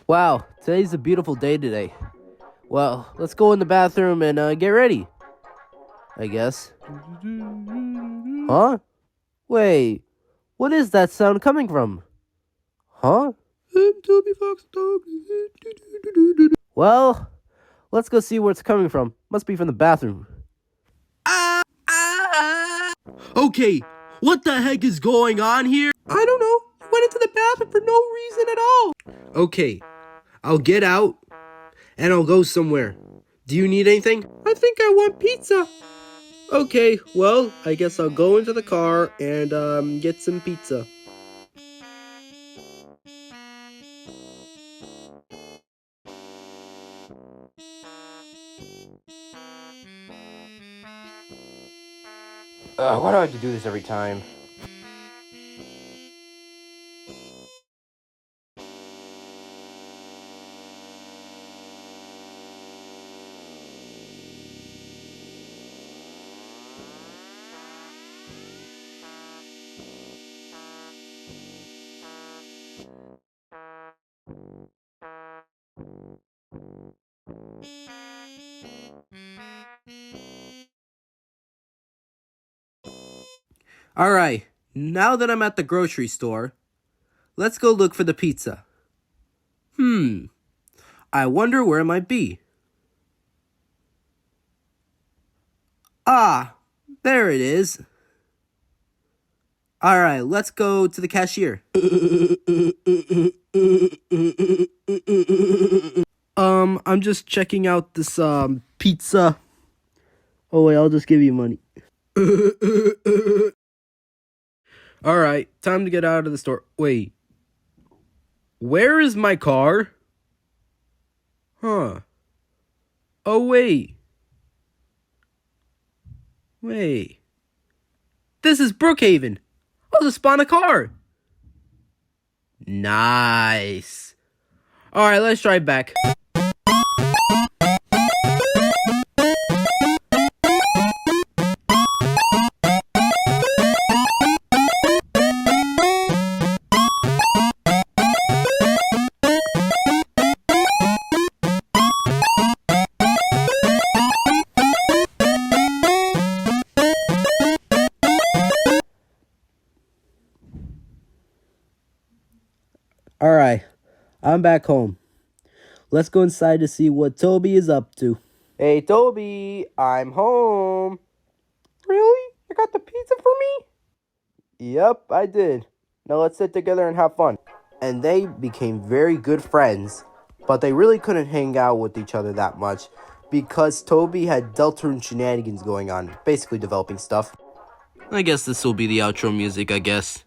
Wow, today's a beautiful day today. Well, let's go in the bathroom and get ready, I guess. Huh? Wait, what is that sound coming from? Huh? I'm Toby Fox Dog. Well, let's go see where it's coming from. Must be from the bathroom. Okay, what the heck is going on here? I don't know. You went into the bathroom for no reason at all. Okay, I'll get out and I'll go somewhere. Do you need anything? I think I want pizza. Okay, well, I guess I'll go into the car and get some pizza. Why do I have to do this every time? Alright, now that I'm at the grocery store, let's go look for the pizza. I wonder where it might be. Ah, there it is. Alright, let's go to the cashier. I'm just checking out this, pizza. Oh, wait, I'll just give you money. Alright, time to get out of the store. Wait. Where is my car? Huh. Oh, wait. Wait. This is Brookhaven. I'll just spawn a car. Nice. Alright, let's drive back. Alright, I'm back home. Let's go inside to see what Toby is up to. Hey, Toby, I'm home. Really? You got the pizza for me? Yep, I did. Now let's sit together and have fun. And they became very good friends, but they really couldn't hang out with each other that much because Toby had Deltarune shenanigans going on, basically developing stuff. I guess this will be the outro music, I guess.